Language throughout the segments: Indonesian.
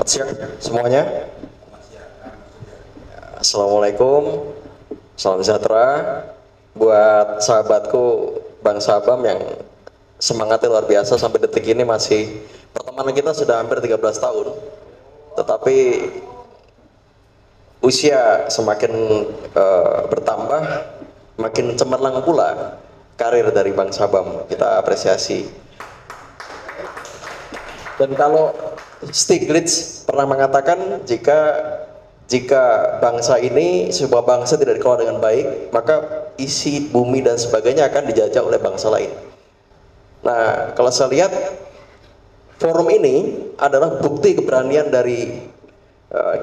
Selamat siang semuanya. Assalamualaikum, salam sejahtera buat sahabatku Bang Sabam yang semangatnya luar biasa sampai detik ini masih, pertemanan kita sudah hampir 13 tahun, tetapi usia semakin bertambah, makin cemerlang pula karir dari Bang Sabam. Kita apresiasi. Dan kalau Stiglitz pernah mengatakan jika bangsa ini, sebuah bangsa tidak dikelola dengan baik, maka isi bumi dan sebagainya akan dijajah oleh bangsa lain. Nah, kalau saya lihat forum ini adalah bukti keberanian dari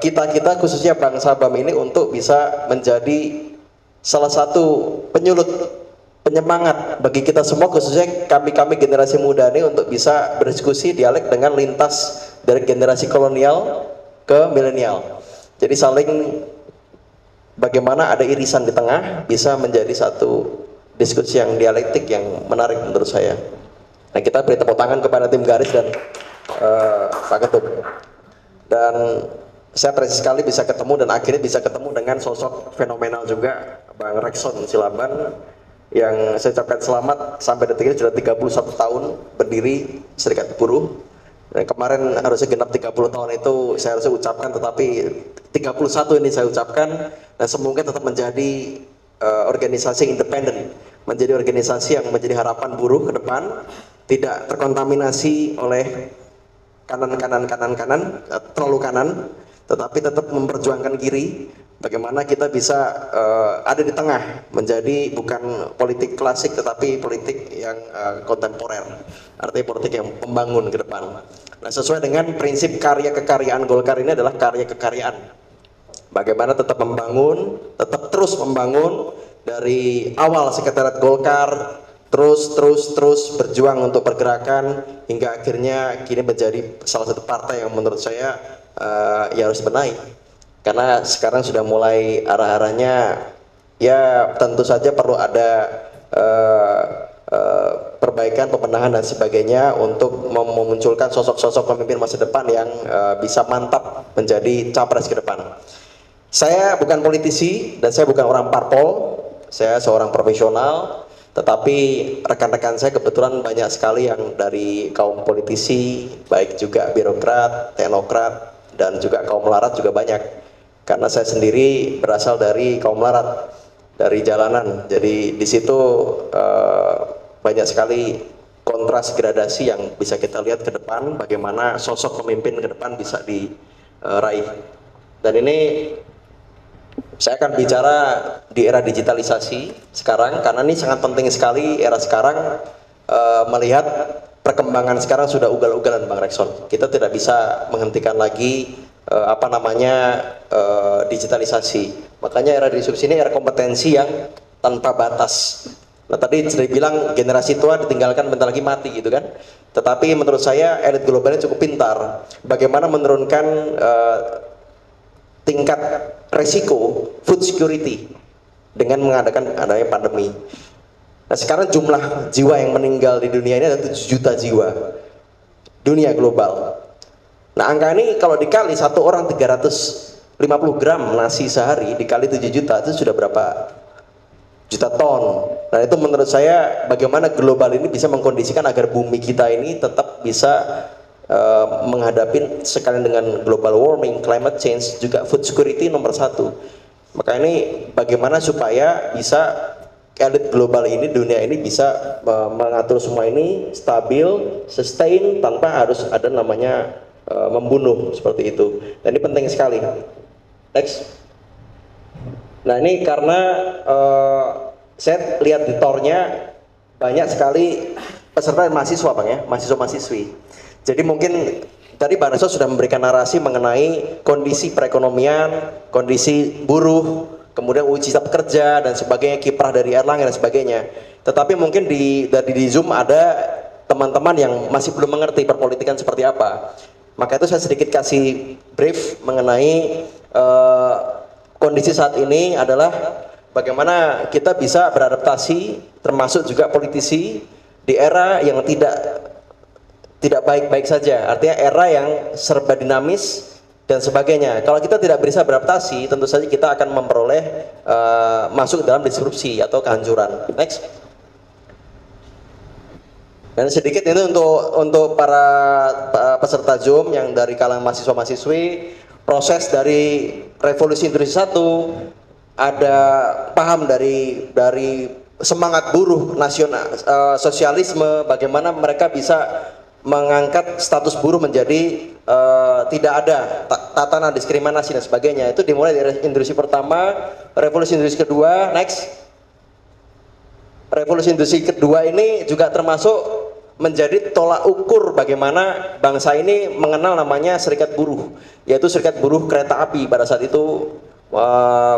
kita khususnya Bang Sabam ini untuk bisa menjadi salah satu penyulut, penyemangat bagi kita semua, khususnya kami generasi muda ini, untuk bisa berdiskusi dialek dengan lintas dari generasi kolonial ke milenial. Jadi saling bagaimana ada irisan di tengah bisa menjadi satu diskusi yang dialektik yang menarik menurut saya. Nah, kita beri tepuk tangan kepada tim Garis dan Pak Ketut. Dan saya apresiasi sekali bisa ketemu dan akhirnya bisa ketemu dengan sosok fenomenal juga Bang Rekson Silaban, yang saya ucapkan selamat sampai detik ini sudah 31 tahun berdiri Serikat Buruh. Dan kemarin harusnya genap 30 tahun itu saya harusnya ucapkan, tetapi 31 ini saya ucapkan, dan semoga tetap menjadi organisasi independen, menjadi organisasi yang menjadi harapan buruh ke depan, tidak terkontaminasi oleh kanan terlalu kanan, tetapi tetap memperjuangkan kiri. Bagaimana kita bisa ada di tengah, menjadi bukan politik klasik tetapi politik yang kontemporer, artinya politik yang membangun ke depan. Nah, sesuai dengan prinsip karya kekaryaan Golkar ini adalah karya kekaryaan. Bagaimana tetap membangun, tetap terus membangun dari awal sekretariat Golkar, terus berjuang untuk pergerakan hingga akhirnya kini menjadi salah satu partai yang menurut saya ya harus benahi. Karena sekarang sudah mulai arah-arahnya, ya tentu saja perlu ada perbaikan, pembenahan dan sebagainya untuk memunculkan sosok-sosok pemimpin masa depan yang bisa mantap menjadi capres ke depan. Saya bukan politisi dan saya bukan orang parpol, saya seorang profesional, tetapi rekan-rekan saya kebetulan banyak sekali yang dari kaum politisi, baik juga birokrat, teknokrat, dan juga kaum melarat juga banyak. Karena saya sendiri berasal dari kaum melarat, dari jalanan. Jadi di situ banyak sekali kontras gradasi yang bisa kita lihat ke depan, bagaimana sosok pemimpin ke depan bisa diraih. Dan ini saya akan bicara di era digitalisasi sekarang, karena ini sangat penting sekali era sekarang, melihat perkembangan sekarang sudah ugal-ugalan Bang Rekson. Kita tidak bisa menghentikan lagi digitalisasi. Makanya era disrupsi ini era kompetensi yang tanpa batas. Nah, tadi sudah bilang generasi tua ditinggalkan bentar lagi mati gitu kan. Tetapi menurut saya elit globalnya cukup pintar bagaimana menurunkan tingkat resiko food security dengan mengadakan adanya pandemi. Nah, sekarang jumlah jiwa yang meninggal di dunia ini ada 7 juta jiwa dunia global. Nah, angka ini kalau dikali satu orang 350 gram nasi sehari dikali 7 juta itu sudah berapa juta ton. Nah, itu menurut saya bagaimana global ini bisa mengkondisikan agar bumi kita ini tetap bisa menghadapi sekalian dengan global warming, climate change, juga food security nomor 1. Maka ini bagaimana supaya bisa elit global ini, dunia ini bisa mengatur semua ini stabil, sustain, tanpa harus ada namanya membunuh seperti itu. Dan ini penting sekali. Next. Nah, ini karena saya lihat di tornya banyak sekali peserta dan mahasiswa Bang ya, mahasiswa-mahasiswi. Jadi mungkin tadi Bang Rekson sudah memberikan narasi mengenai kondisi perekonomian, kondisi buruh, kemudian uji cipta kerja dan sebagainya, kiprah dari Erlangga dan sebagainya. Tetapi mungkin di Zoom ada teman-teman yang masih belum mengerti perpolitikan seperti apa. Maka itu saya sedikit kasih brief mengenai kondisi saat ini adalah bagaimana kita bisa beradaptasi, termasuk juga politisi di era yang tidak baik-baik saja. Artinya era yang serba dinamis, dan sebagainya. Kalau kita tidak bisa beradaptasi, tentu saja kita akan memperoleh masuk ke dalam disrupsi atau kehancuran. Next. Dan sedikit itu untuk para peserta Zoom yang dari kalangan mahasiswa-mahasiswi, proses dari revolusi industri 1, ada paham dari semangat buruh nasional, sosialisme, bagaimana mereka bisa mengangkat status buruh menjadi tidak ada tatanan diskriminasi dan sebagainya. Itu dimulai dari industri pertama, revolusi industri kedua. Next. Revolusi industri kedua ini juga termasuk menjadi tolak ukur bagaimana bangsa ini mengenal namanya serikat buruh, yaitu serikat buruh kereta api. Pada saat itu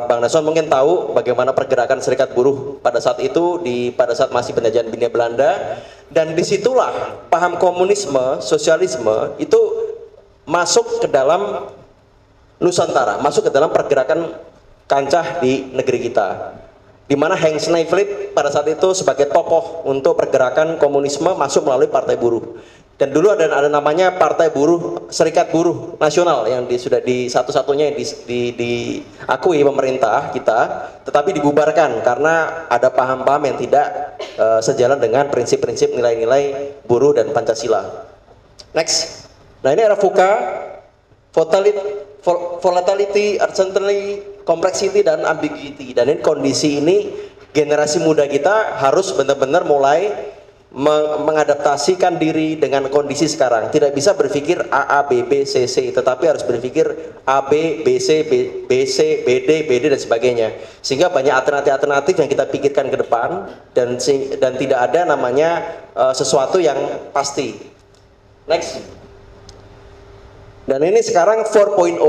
Bang Nelson mungkin tahu bagaimana pergerakan serikat buruh pada saat itu, pada saat masih penjajahan Hindia Belanda, dan disitulah paham komunisme, sosialisme itu masuk ke dalam Nusantara, masuk ke dalam pergerakan kancah di negeri kita, di mana Henk Sneevliet pada saat itu sebagai tokoh untuk pergerakan komunisme masuk melalui Partai Buruh. Dan dulu ada namanya Partai Buruh, Serikat Buruh Nasional yang sudah satu-satunya yang diakui pemerintah kita, tetapi dibubarkan karena ada paham-paham yang tidak sejalan dengan prinsip-prinsip nilai-nilai buruh dan Pancasila. Next. Nah, ini era VUCA, volatility, uncertainty, complexity, dan ambiguity. Dan ini kondisi ini generasi muda kita harus benar-benar mulai mengadaptasikan diri dengan kondisi sekarang. Tidak bisa berpikir A, B, B, C, C, tetapi harus berpikir A, B, B, C, B, C, B, D, B, D, dan sebagainya. Sehingga banyak alternatif-alternatif yang kita pikirkan ke depan, dan tidak ada namanya sesuatu yang pasti. Next. Dan ini sekarang 4.0,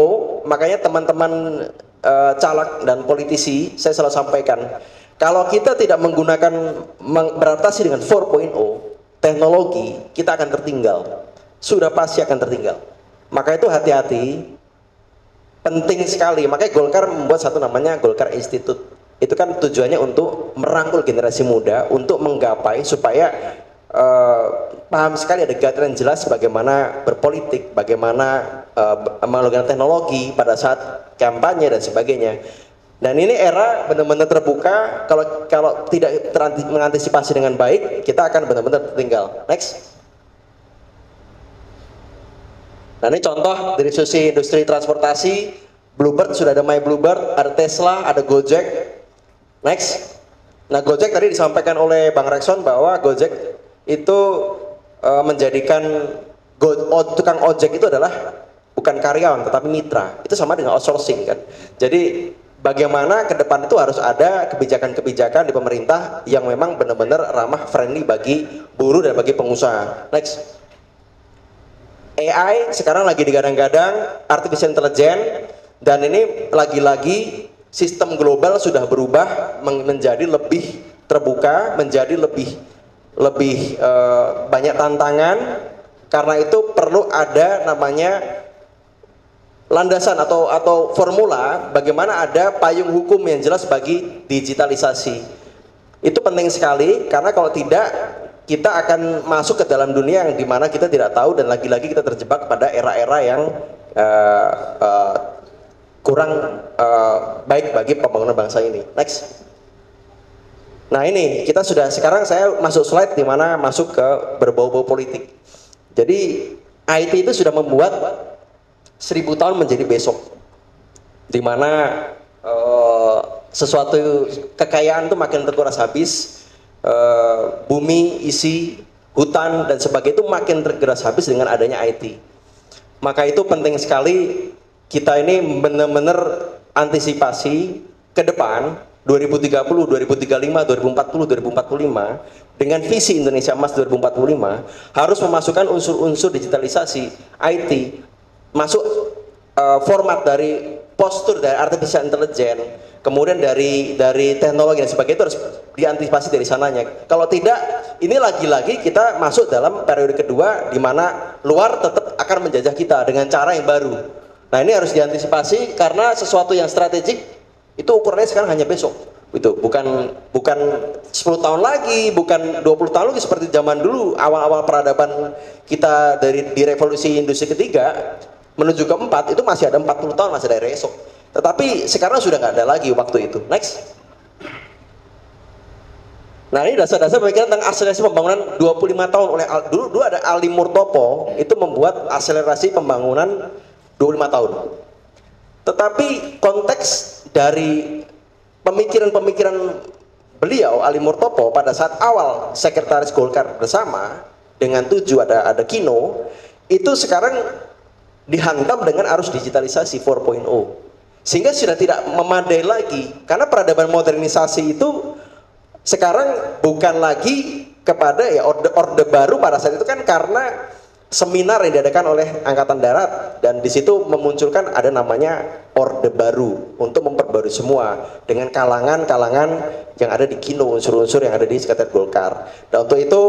makanya teman-teman caleg dan politisi, saya selalu sampaikan, kalau kita tidak beradaptasi dengan 4.0 teknologi, kita akan tertinggal. Sudah pasti akan tertinggal. Maka itu hati-hati, penting sekali. Makanya Golkar membuat satu namanya Golkar Institute. Itu kan tujuannya untuk merangkul generasi muda, untuk menggapai supaya paham sekali, ada guideline jelas bagaimana berpolitik, bagaimana menggunakan teknologi pada saat kampanye dan sebagainya. Dan ini era benar-benar terbuka. Kalau tidak mengantisipasi dengan baik, kita akan benar-benar tertinggal. Next. Nah, ini contoh dari sisi industri transportasi. Bluebird, sudah ada My Bluebird, ada Tesla, ada Gojek. Next. Nah, Gojek tadi disampaikan oleh Bang Rekson bahwa Gojek itu menjadikan tukang ojek itu adalah bukan karyawan tetapi mitra. Itu sama dengan outsourcing kan. Jadi bagaimana ke depan itu harus ada kebijakan-kebijakan di pemerintah yang memang benar-benar ramah, friendly bagi buruh dan bagi pengusaha. Next. AI sekarang lagi digadang-gadang, artificial intelligence, dan ini lagi-lagi sistem global sudah berubah menjadi lebih terbuka, menjadi lebih banyak tantangan. Karena itu perlu ada namanya landasan atau formula bagaimana ada payung hukum yang jelas bagi digitalisasi. Itu penting sekali, karena kalau tidak kita akan masuk ke dalam dunia yang dimana kita tidak tahu, dan lagi-lagi kita terjebak pada era-era yang kurang baik bagi pembangunan bangsa ini. Next. Nah, ini kita sudah, sekarang saya masuk slide di mana masuk ke berbau-bau politik. Jadi IT itu sudah membuat 1000 tahun menjadi besok, di mana sesuatu kekayaan itu makin terkuras habis, bumi, isi, hutan dan sebagainya itu makin terkuras habis dengan adanya IT. Maka itu penting sekali kita ini benar-benar antisipasi ke depan 2030, 2035, 2040, 2045 dengan visi Indonesia Emas 2045 harus memasukkan unsur-unsur digitalisasi IT, masuk format dari postur dari artificial intelligence, kemudian dari teknologi dan sebagainya, itu harus diantisipasi dari sananya. Kalau tidak, ini lagi-lagi kita masuk dalam periode kedua di mana luar tetap akan menjajah kita dengan cara yang baru. Nah, ini harus diantisipasi karena sesuatu yang strategik itu ukurannya sekarang hanya besok. Itu bukan 10 tahun lagi, bukan 20 tahun lagi seperti zaman dulu awal-awal peradaban kita di revolusi industri ketiga. menuju ke 4 itu masih ada 40 tahun, masih ada hari esok. Tetapi sekarang sudah nggak ada lagi waktu itu. Next. Nah, ini dasar-dasar pemikiran tentang akselerasi pembangunan 25 tahun oleh dulu ada Ali Murtopo, itu membuat akselerasi pembangunan 25 tahun. Tetapi konteks dari pemikiran-pemikiran beliau, Ali Murtopo, pada saat awal sekretaris Golkar bersama dengan 7 ada Kino, itu sekarang dihantam dengan arus digitalisasi 4.0, sehingga sudah tidak memadai lagi, karena peradaban modernisasi itu sekarang bukan lagi kepada ya orde baru pada saat itu kan, karena seminar yang diadakan oleh Angkatan Darat dan di situ memunculkan ada namanya orde baru untuk memperbarui semua dengan kalangan-kalangan yang ada di Kino, unsur-unsur yang ada di Sekretariat Golkar. Dan untuk itu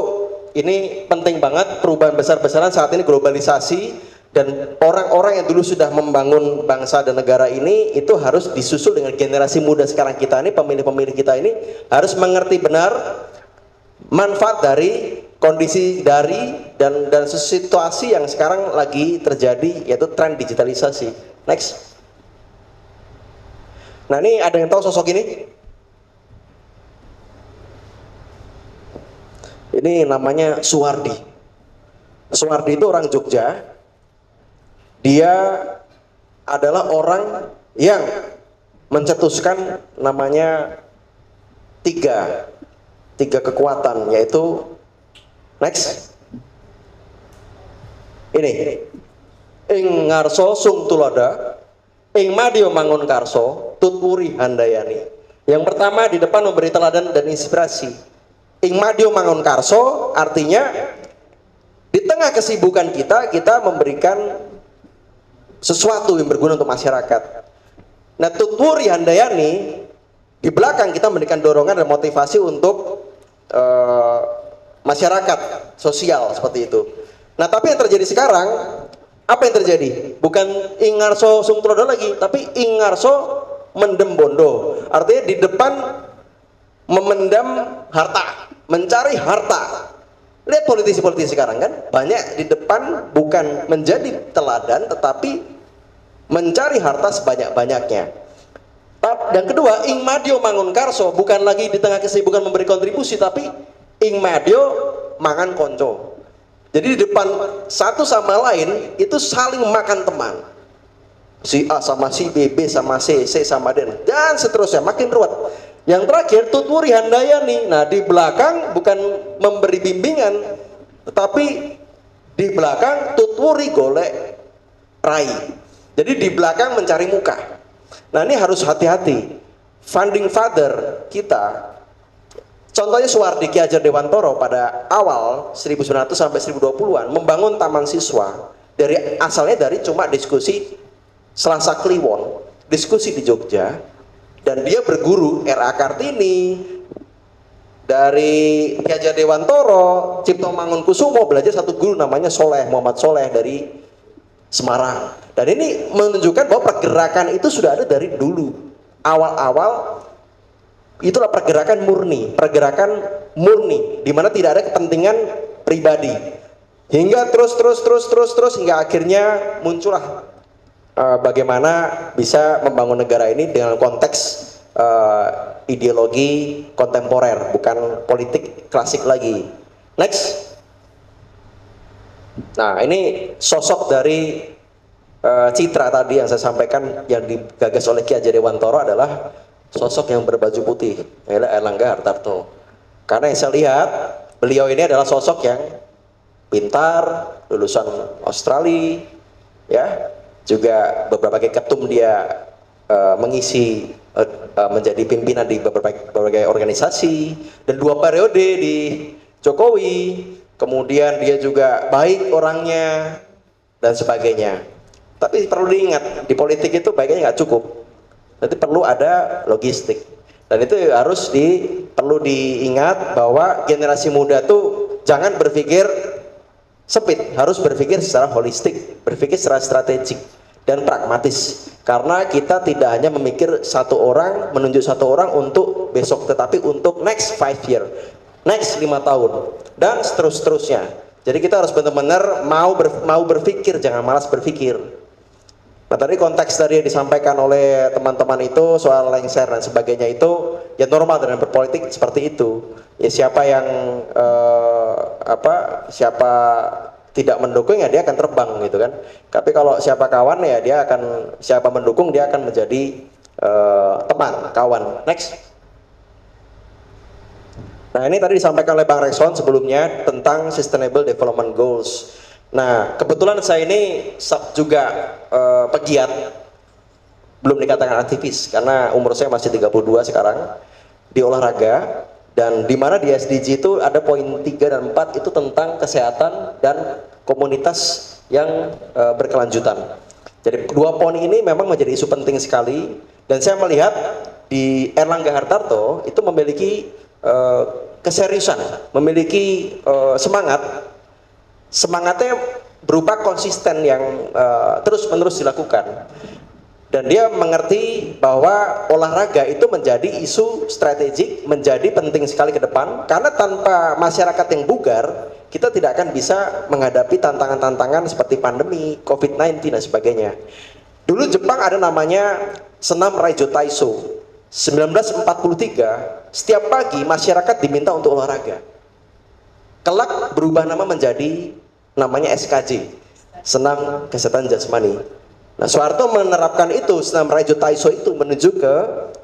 ini penting banget perubahan besar-besaran saat ini, globalisasi, dan orang-orang yang dulu sudah membangun bangsa dan negara ini itu harus disusul dengan generasi muda sekarang kita ini, pemilih-pemilih kita ini harus mengerti benar manfaat dari kondisi dan situasi yang sekarang lagi terjadi, yaitu tren digitalisasi. Next. Nah, ini ada yang tahu sosok ini? Ini namanya Suwardi. Suwardi itu orang Jogja. Dia adalah orang yang mencetuskan namanya tiga kekuatan, yaitu next ini ing ngarso sung tuloda, ing madio mangun karso tuturi handayani. Yang pertama di depan memberi teladan dan inspirasi. Ing madio mangun karso artinya di tengah kesibukan kita memberikan sesuatu yang berguna untuk masyarakat. Nah, tuturi handayani di belakang kita memberikan dorongan dan motivasi untuk masyarakat sosial seperti itu. Nah, tapi yang terjadi sekarang, apa yang terjadi? Bukan ingarso sungtrodo lagi, tapi ingarso mendem bondo. Artinya di depan memendam harta, mencari harta. Lihat politisi-politisi sekarang kan, banyak di depan bukan menjadi teladan, tetapi mencari harta sebanyak-banyaknya. Dan kedua, ing madio mangun karso, bukan lagi di tengah kesibukan memberi kontribusi, tapi ing madio mangan konco. Jadi di depan satu sama lain itu saling makan teman. Si A sama si B, B sama C, C sama D, dan seterusnya, makin ruwet. Yang terakhir, tuturi handayani. Nah, di belakang bukan memberi bimbingan, tetapi di belakang tuturi golek rai. Jadi di belakang mencari muka. Nah, ini harus hati-hati. Founding father kita, contohnya Suwardi Ki Hajar Dewantoro pada awal 1900 sampai 1020-an membangun taman siswa asalnya dari cuma diskusi Selasa Kliwon, diskusi di Jogja, dan dia berguru R.A. Kartini, dari Ki Hajar Dewantoro, Cipto Mangunkusumo, belajar satu guru namanya Soleh, Muhammad Soleh dari Semarang. Dan ini menunjukkan bahwa pergerakan itu sudah ada dari dulu. Awal-awal itulah pergerakan murni, di mana tidak ada kepentingan pribadi. Hingga terus hingga akhirnya muncullah bagaimana bisa membangun negara ini dengan konteks ideologi kontemporer, bukan politik klasik lagi. Next. Nah, ini sosok dari Citra tadi yang saya sampaikan yang digagas oleh Ki Hajar Dewantoro adalah sosok yang berbaju putih, yaitu Erlangga Hartarto. Karena yang saya lihat, beliau ini adalah sosok yang pintar, lulusan Australia, ya, juga beberapa ketum dia mengisi menjadi pimpinan di berbagai organisasi, dan 2 periode di Jokowi. Kemudian dia juga baik orangnya dan sebagainya. Tapi perlu diingat, di politik itu baiknya nggak cukup. Nanti perlu ada logistik. Dan itu harus perlu diingat bahwa generasi muda tuh jangan berpikir sempit, harus berpikir secara holistik, berpikir secara strategik dan pragmatis. Karena kita tidak hanya memikir menunjuk satu orang untuk besok, tetapi untuk next 5 year, next 5 tahun, dan seterusnya. Jadi kita harus benar-benar mau berpikir, jangan malas berpikir. Nah tadi konteks dari yang disampaikan oleh teman-teman itu soal lengser dan sebagainya itu ya normal dalam berpolitik seperti itu. Ya siapa yang siapa tidak mendukung ya dia akan terbang gitu kan. Tapi kalau siapa kawan ya dia akan, siapa mendukung dia akan menjadi teman, kawan. Next. Nah ini tadi disampaikan oleh Bang Rekson sebelumnya tentang Sustainable Development Goals. Nah kebetulan saya ini juga pegiat, belum dikatakan aktivis karena umur saya masih 32 sekarang, di olahraga, dan di mana di SDG itu ada poin 3 dan 4 itu tentang kesehatan dan komunitas yang berkelanjutan. Jadi dua poin ini memang menjadi isu penting sekali, dan saya melihat di Erlangga Hartarto itu memiliki keseriusan, memiliki semangatnya berupa konsisten yang terus-menerus dilakukan, dan dia mengerti bahwa olahraga itu menjadi isu strategik, menjadi penting sekali ke depan, karena tanpa masyarakat yang bugar kita tidak akan bisa menghadapi tantangan-tantangan seperti pandemi, COVID-19 dan sebagainya. Dulu Jepang ada namanya senam Raijo Taiso. 1943, setiap pagi masyarakat diminta untuk olahraga. Kelak berubah nama menjadi namanya SKJ, senam kesehatan jasmani. Nah, Soeharto menerapkan itu, senam Raijo Taiso itu menuju ke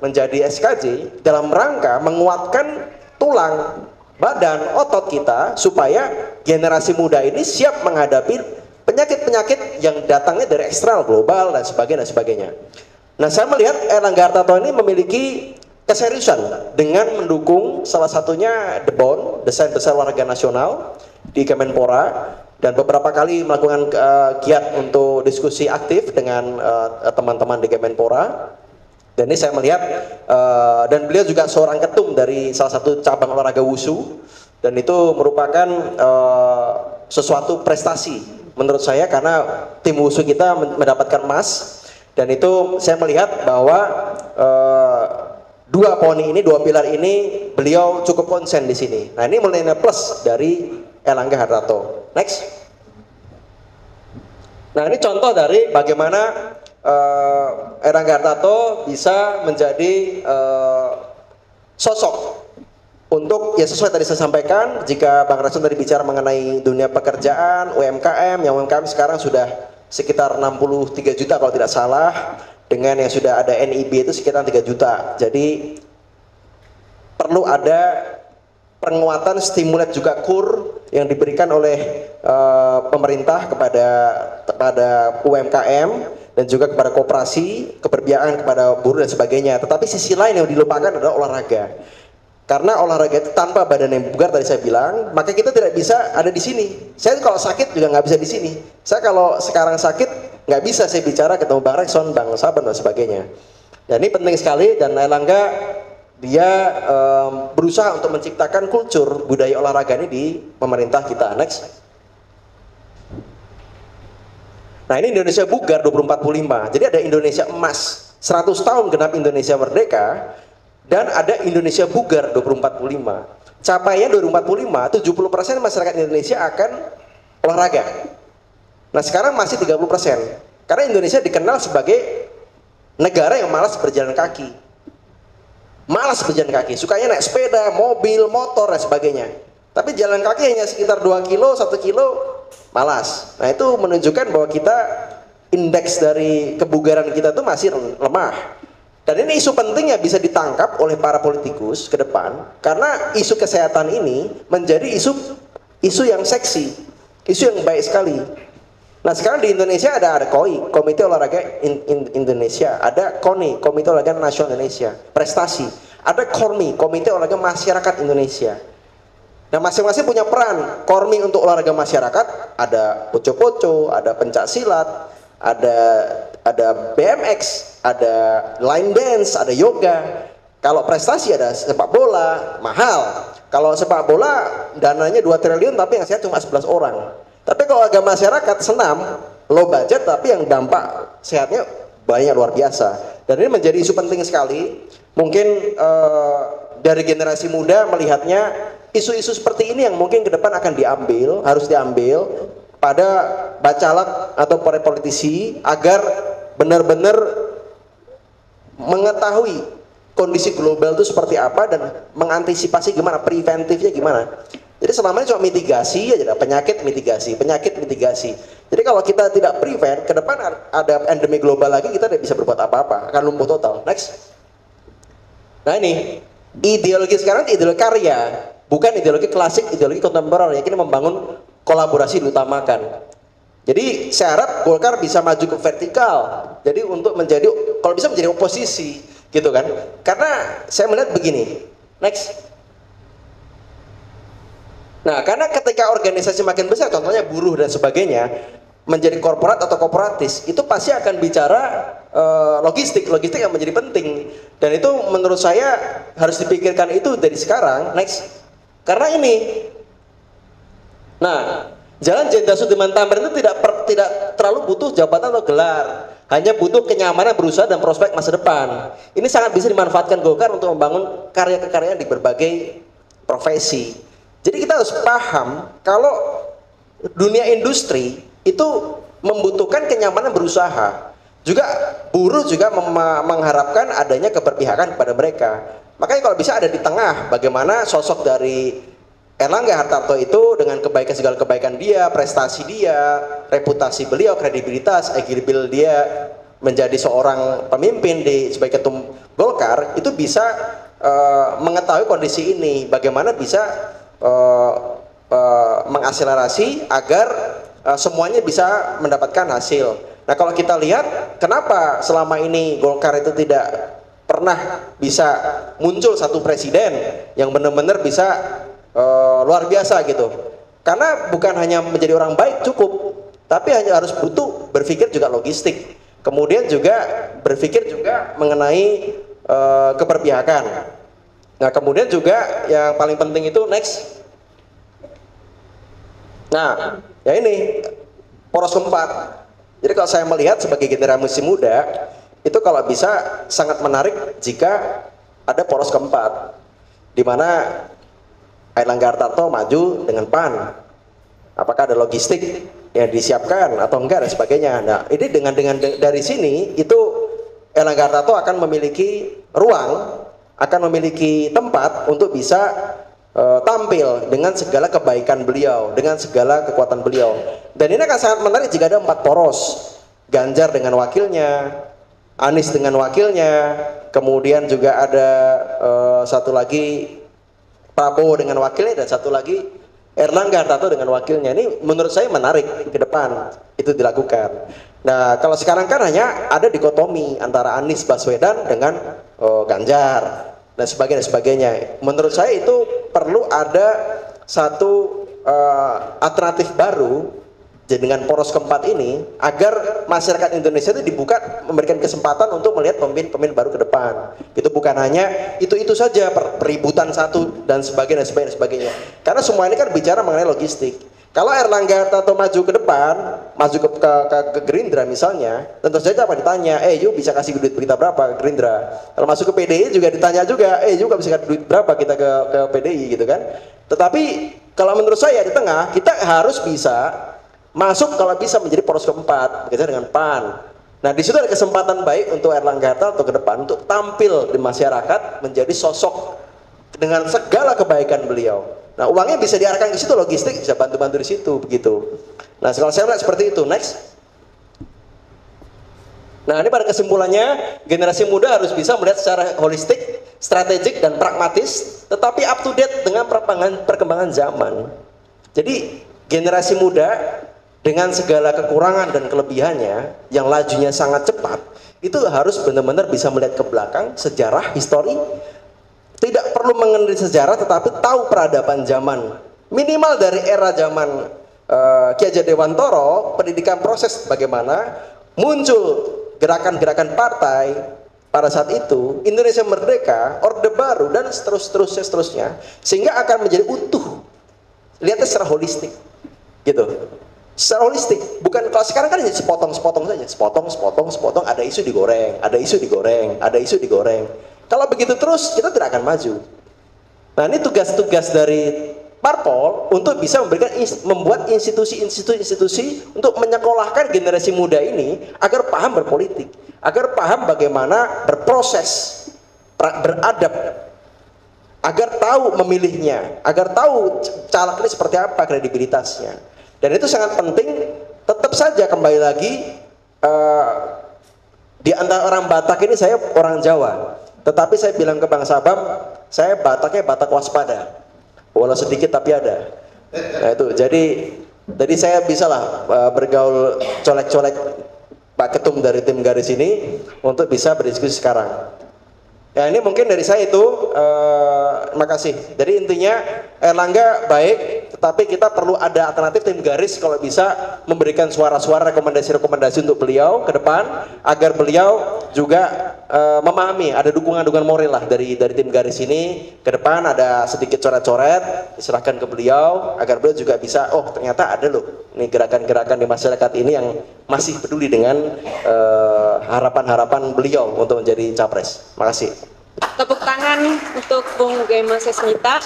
menjadi SKJ dalam rangka menguatkan tulang, badan, otot kita supaya generasi muda ini siap menghadapi penyakit-penyakit yang datangnya dari eksternal, global dan sebagainya. Nah, saya melihat Erlangga Hartarto ini memiliki keseriusan dengan mendukung salah satunya The BON, Desain Besar Olahraga Nasional di Kemenpora, dan beberapa kali melakukan giat untuk diskusi aktif dengan teman-teman di Kemenpora. Dan ini saya melihat, dan beliau juga seorang ketum dari salah satu cabang olahraga wushu, dan itu merupakan sesuatu prestasi menurut saya karena tim wushu kita mendapatkan emas. Dan itu saya melihat bahwa dua pilar ini beliau cukup konsen di sini. Nah, ini nilai plus dari Erlangga Hartarto. Next. Nah, ini contoh dari bagaimana Erlangga Hartarto bisa menjadi sosok untuk, ya sesuai tadi saya sampaikan, jika Bang Rasul tadi bicara mengenai dunia pekerjaan, UMKM, yang UMKM sekarang sudah sekitar 63 juta kalau tidak salah, dengan yang sudah ada NIB itu sekitar 3 juta. Jadi perlu ada penguatan stimulan juga KUR yang diberikan oleh pemerintah kepada UMKM dan juga kepada koperasi, keberpihakan kepada buruh dan sebagainya. Tetapi sisi lain yang dilupakan adalah olahraga. Karena olahraga itu tanpa badan yang bugar tadi saya bilang, maka kita tidak bisa ada di sini. Saya kalau sakit juga nggak bisa di sini. Saya kalau sekarang sakit nggak bisa saya bicara ketemu Bang Rekson, Bang Saban dan sebagainya. Dan ini penting sekali, dan Erlangga dia berusaha untuk menciptakan kultur budaya olahraga ini di pemerintah kita. Next. Nah, ini Indonesia Bugar 2045. Jadi ada Indonesia Emas, 100 tahun genap Indonesia Merdeka, dan ada Indonesia Bugar 2045. Capaiannya 2045, 70% masyarakat Indonesia akan olahraga. Nah, sekarang masih 30%. Karena Indonesia dikenal sebagai negara yang malas berjalan kaki. Malas berjalan kaki, sukanya naik sepeda, mobil, motor dan sebagainya. Tapi jalan kaki hanya sekitar 2 kilo, 1 kilo, malas. Nah, itu menunjukkan bahwa kita, indeks dari kebugaran kita itu masih lemah. Dan ini isu penting yang bisa ditangkap oleh para politikus ke depan, karena isu kesehatan ini menjadi isu yang seksi, isu yang baik sekali. Nah, sekarang di Indonesia ada KOI, Komite Olahraga Indonesia, ada KONI, Komite Olahraga Nasional Indonesia, prestasi, ada KORMI, Komite Olahraga Masyarakat Indonesia. Nah, masing-masing punya peran. KORMI untuk olahraga masyarakat, ada poco-poco, ada pencak silat, ada BMX, ada line dance, ada yoga. Kalau prestasi ada sepak bola, mahal. Kalau sepak bola dananya 2 triliun tapi yang sehat cuma 11 orang. Tapi kalau agama masyarakat, senam, low budget tapi yang dampak sehatnya banyak, luar biasa. Dan ini menjadi isu penting sekali. Mungkin dari generasi muda melihatnya isu-isu seperti ini yang mungkin ke depan akan harus diambil pada bacalak atau para politisi agar benar-benar mengetahui kondisi global itu seperti apa dan mengantisipasi gimana, preventifnya gimana. Jadi selama ini cuma mitigasi aja, penyakit mitigasi, penyakit mitigasi. Jadi kalau kita tidak prevent, ke depan ada endemi global lagi, kita tidak bisa berbuat apa-apa, akan lumpuh total. Next. Nah ini, ideologi sekarang ideologi karya, bukan ideologi klasik, ideologi kontemporer yang kini membangun kolaborasi diutamakan. Jadi saya harap Golkar bisa maju ke vertikal, jadi untuk menjadi, kalau bisa menjadi oposisi, gitu kan? Karena saya melihat begini, next. Nah, karena ketika organisasi makin besar, contohnya buruh dan sebagainya, menjadi korporat atau kooperatis, itu pasti akan bicara logistik yang menjadi penting. Dan itu menurut saya harus dipikirkan itu dari sekarang, next. Karena ini, nah, Jalan Jenderal Sudirman Tamrin itu tidak terlalu butuh jabatan atau gelar, hanya butuh kenyamanan berusaha dan prospek masa depan. Ini sangat bisa dimanfaatkan Golkar untuk membangun karya-kekaryaan di berbagai profesi. Jadi kita harus paham kalau dunia industri itu membutuhkan kenyamanan berusaha. Juga buruh juga mengharapkan adanya keberpihakan kepada mereka. Makanya kalau bisa ada di tengah, bagaimana sosok dari Erlangga Hartarto itu dengan kebaikan, segala kebaikan dia, prestasi dia, reputasi beliau, kredibilitas, agilable dia menjadi seorang pemimpin sebagai ketum Golkar, itu bisa mengetahui kondisi ini, bagaimana bisa mengakselerasi agar semuanya bisa mendapatkan hasil. Nah kalau kita lihat kenapa selama ini Golkar itu tidak pernah bisa muncul satu presiden yang benar-benar bisa luar biasa gitu, karena bukan hanya menjadi orang baik cukup, tapi hanya harus butuh berpikir juga logistik, kemudian juga berpikir juga mengenai keberpihakan. Nah kemudian juga yang paling penting itu next. Nah ya ini poros keempat. Jadi kalau saya melihat sebagai generasi muda itu kalau bisa sangat menarik jika ada poros keempat, di mana Airlangga Hartarto maju dengan PAN. Apakah ada logistik yang disiapkan atau enggak dan sebagainya. Nah ini dengan dari sini itu Airlangga Hartarto akan memiliki ruang, akan memiliki tempat untuk bisa tampil dengan segala kebaikan beliau, dengan segala kekuatan beliau. Dan ini akan sangat menarik jika ada 4 poros, Ganjar dengan wakilnya, Anies dengan wakilnya, kemudian juga ada satu lagi Prabowo dengan wakilnya, dan satu lagi Erlangga Hartarto dengan wakilnya. Ini menurut saya menarik ke depan itu dilakukan. Nah kalau sekarang kan hanya ada dikotomi antara Anies Baswedan dengan Ganjar dan sebagainya. Menurut saya itu perlu ada satu alternatif baru dengan poros keempat ini, agar masyarakat Indonesia itu dibuka, memberikan kesempatan untuk melihat pemimpin baru ke depan. Itu bukan hanya itu saja peributan satu dan sebagainya. Karena semua ini kan bicara mengenai logistik. Kalau Erlangga Hartarto maju ke depan, maju ke Gerindra misalnya, tentu saja apa ditanya, yuk bisa kasih duit berita berapa ke Gerindra. Kalau masuk ke PDI juga ditanya juga, juga bisa kasih duit berapa kita ke PDI gitu kan. Tetapi kalau menurut saya di tengah kita harus bisa masuk, kalau bisa menjadi poros keempat bekerja dengan PAN. Nah di situ ada kesempatan baik untuk Erlangga Hartarto ke depan untuk tampil di masyarakat menjadi sosok dengan segala kebaikan beliau. Nah uangnya bisa diarahkan ke situ, logistik bisa bantu-bantu di situ begitu. Nah kalau saya melihat seperti itu. Next. Nah ini pada kesimpulannya, generasi muda harus bisa melihat secara holistik, strategik dan pragmatis, tetapi up to date dengan perkembangan zaman. Jadi generasi muda dengan segala kekurangan dan kelebihannya yang lajunya sangat cepat, itu harus benar-benar bisa melihat ke belakang, sejarah, histori. Tidak perlu mengenali sejarah, tetapi tahu peradaban zaman. Minimal dari era zaman Ki Hajar Dewantoro, pendidikan proses bagaimana muncul gerakan-gerakan partai pada saat itu, Indonesia merdeka, Orde Baru dan seterusnya, sehingga akan menjadi utuh. Lihatnya secara holistik, gitu. Secara holistik, bukan kalau sekarang kan hanya sepotong-sepotong saja, sepotong, ada isu digoreng, ada isu digoreng. Kalau begitu terus kita tidak akan maju. Nah ini tugas-tugas dari parpol untuk bisa membuat institusi-institusi untuk menyekolahkan generasi muda ini agar paham berpolitik, agar paham bagaimana berproses, beradab, agar tahu memilihnya, agar tahu caleg ini seperti apa kredibilitasnya. Dan itu sangat penting. Tetap saja kembali lagi, di antara orang Batak ini saya orang Jawa, tetapi saya bilang ke Bang Sabam, saya Bataknya Batak waspada, walau sedikit tapi ada. Nah itu, jadi saya bisalah bergaul colek-colek Pak Ketum dari tim garis ini untuk bisa berdiskusi sekarang. Ya ini mungkin dari saya itu, makasih. Jadi intinya Erlangga baik, tetapi kita perlu ada alternatif tim garis kalau bisa memberikan suara-suara rekomendasi-rekomendasi untuk beliau ke depan, agar beliau juga memahami ada dukungan-dukungan moral lah dari tim garis ini ke depan, ada sedikit coret-coret diserahkan ke beliau agar beliau juga bisa, oh ternyata ada loh nih gerakan-gerakan di masyarakat ini yang masih peduli dengan harapan-harapan beliau untuk menjadi capres. Makasih. Tepuk tangan untuk Bung Gema Sesmita.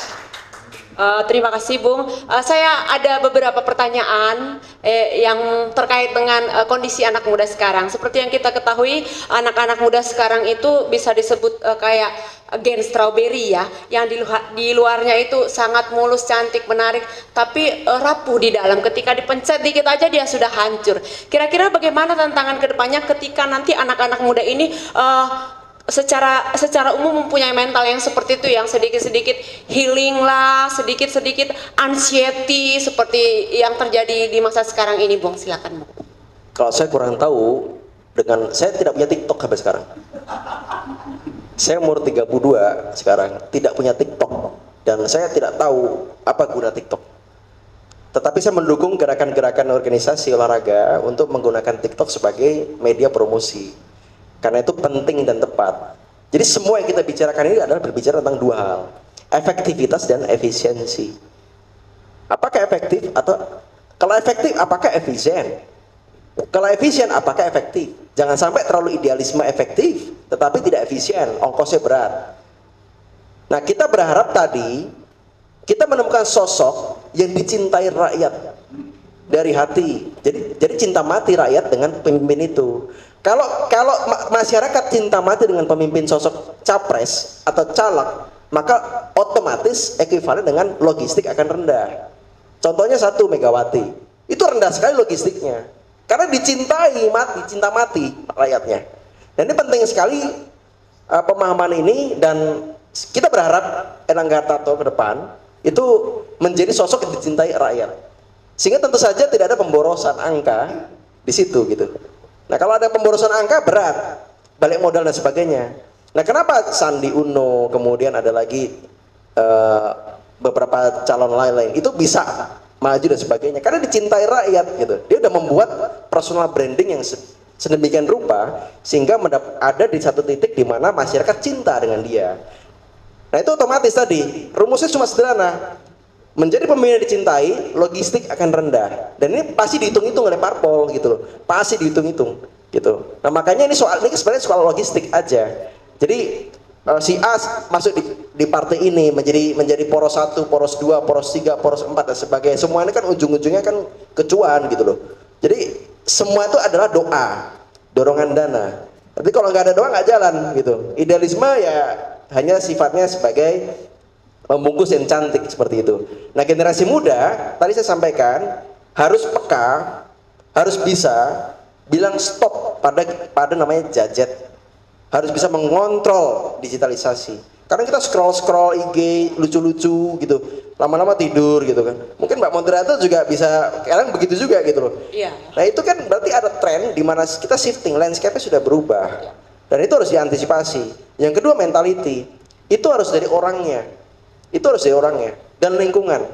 Terima kasih Bung. Saya ada beberapa pertanyaan yang terkait dengan kondisi anak muda sekarang. Seperti yang kita ketahui, anak-anak muda sekarang itu bisa disebut kayak gen strawberry ya, yang di luarnya itu sangat mulus, cantik, menarik, tapi rapuh di dalam. Ketika dipencet dikit aja dia sudah hancur. Kira-kira bagaimana tantangan kedepannya ketika nanti anak-anak muda ini secara umum mempunyai mental yang seperti itu, yang sedikit-sedikit healing lah, sedikit-sedikit anxiety seperti yang terjadi di masa sekarang ini, Bung? Silakan, Bung. Kalau saya kurang tahu, saya tidak punya TikTok sampai sekarang. Saya umur 32 sekarang, tidak punya TikTok, dan saya tidak tahu apa guna TikTok. Tetapi saya mendukung gerakan-gerakan organisasi olahraga untuk menggunakan TikTok sebagai media promosi. Karena itu penting dan tepat. Jadi semua yang kita bicarakan ini adalah berbicara tentang dua hal, efektivitas dan efisiensi. Apakah efektif atau kalau efektif apakah efisien? Kalau efisien apakah efektif? Jangan sampai terlalu idealisme efektif, tetapi tidak efisien, ongkosnya berat. Nah kita berharap tadi kita menemukan sosok yang dicintai rakyat dari hati. Jadi cinta mati rakyat dengan pemimpin itu. Kalau masyarakat cinta mati dengan pemimpin sosok capres atau caleg, maka otomatis ekuivalen dengan logistik akan rendah. Contohnya 1 Megawati, itu rendah sekali logistiknya, karena dicintai mati, cinta mati rakyatnya. Dan ini penting sekali pemahaman ini, dan kita berharap Erlangga Hartarto ke depan itu menjadi sosok yang dicintai rakyat, sehingga tentu saja tidak ada pemborosan angka di situ gitu. Nah kalau ada pemborosan angka berat, balik modal dan sebagainya. Nah kenapa Sandi Uno, kemudian ada lagi beberapa calon lain-lain itu bisa maju dan sebagainya? Karena dicintai rakyat gitu. Dia udah membuat personal branding yang sedemikian rupa sehingga ada di satu titik di mana masyarakat cinta dengan dia. Nah itu otomatis tadi rumusnya cuma sederhana. Menjadi pemimpin yang dicintai, logistik akan rendah, dan ini pasti dihitung-hitung oleh parpol gitu loh, pasti dihitung-hitung gitu. Nah makanya ini sebenarnya soal logistik aja. Jadi si A masuk di partai ini menjadi poros 1, poros 2, poros 3, poros 4 dan sebagainya. Semua ini kan ujung-ujungnya kan kecuan gitu loh. Jadi semua itu adalah doa, dorongan dana. Tapi kalau nggak ada doa nggak jalan gitu. Idealisme ya hanya sifatnya sebagai membungkus yang cantik seperti itu. Nah generasi muda tadi saya sampaikan harus peka, harus bisa bilang stop pada namanya gadget, harus bisa mengontrol digitalisasi. Karena kita scroll IG lucu-lucu gitu, lama-lama tidur gitu kan. Mungkin Mbak moderator juga bisa sekarang begitu juga gitu loh. Iya. Nah itu kan berarti ada tren di mana kita shifting, landscape-nya sudah berubah, dan itu harus diantisipasi. Yang kedua mentality, itu harus dari orangnya. Itu harus dari orangnya dan lingkungan.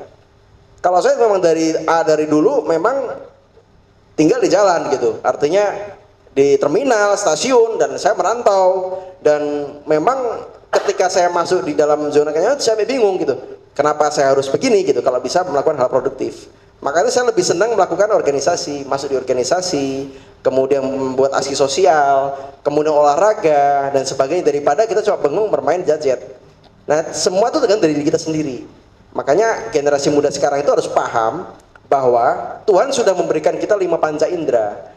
Kalau saya memang dari dulu memang tinggal di jalan gitu, artinya di terminal, stasiun, dan saya merantau, dan memang ketika saya masuk di dalam zona kayaknya saya bingung gitu, kenapa saya harus begini gitu kalau bisa melakukan hal produktif. Makanya saya lebih senang melakukan organisasi, masuk di organisasi, kemudian membuat aksi sosial, kemudian olahraga dan sebagainya, daripada kita coba bengong bermain gadget. Nah semua itu tergantung dari diri kita sendiri. Makanya generasi muda sekarang itu harus paham bahwa Tuhan sudah memberikan kita 5 panca indera.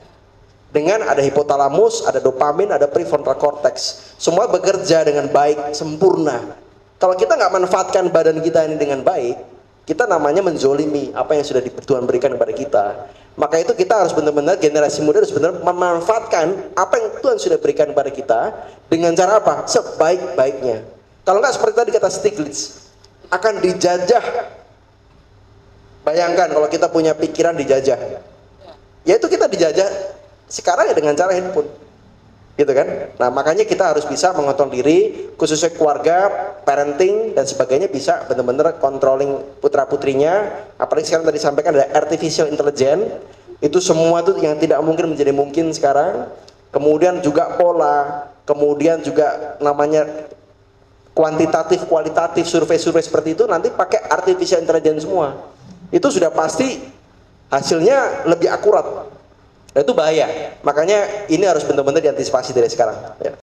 Dengan ada hipotalamus, ada dopamin, ada prefrontal cortex. Semua bekerja dengan baik, sempurna. Kalau kita nggak manfaatkan badan kita ini dengan baik, kita namanya menzolimi apa yang sudah Tuhan berikan kepada kita. Maka itu kita harus benar-benar, generasi muda harus benar memanfaatkan apa yang Tuhan sudah berikan kepada kita dengan cara apa? Sebaik-baiknya. Kalau nggak seperti tadi kata Stiglitz, akan dijajah. Bayangkan kalau kita punya pikiran dijajah, yaitu kita dijajah sekarang ya dengan cara handphone, gitu kan? Nah makanya kita harus bisa mengontrol diri, khususnya keluarga, parenting dan sebagainya, bisa benar-benar controlling putra putrinya. Apalagi sekarang tadi disampaikan ada artificial intelligence, itu semua tuh yang tidak mungkin menjadi mungkin sekarang. Kemudian juga pola, kemudian juga namanya kuantitatif, kualitatif, survei-survei seperti itu nanti pakai artificial intelligence semua. Itu sudah pasti hasilnya lebih akurat. Nah, itu bahaya. Makanya ini harus benar-benar diantisipasi dari sekarang. Ya.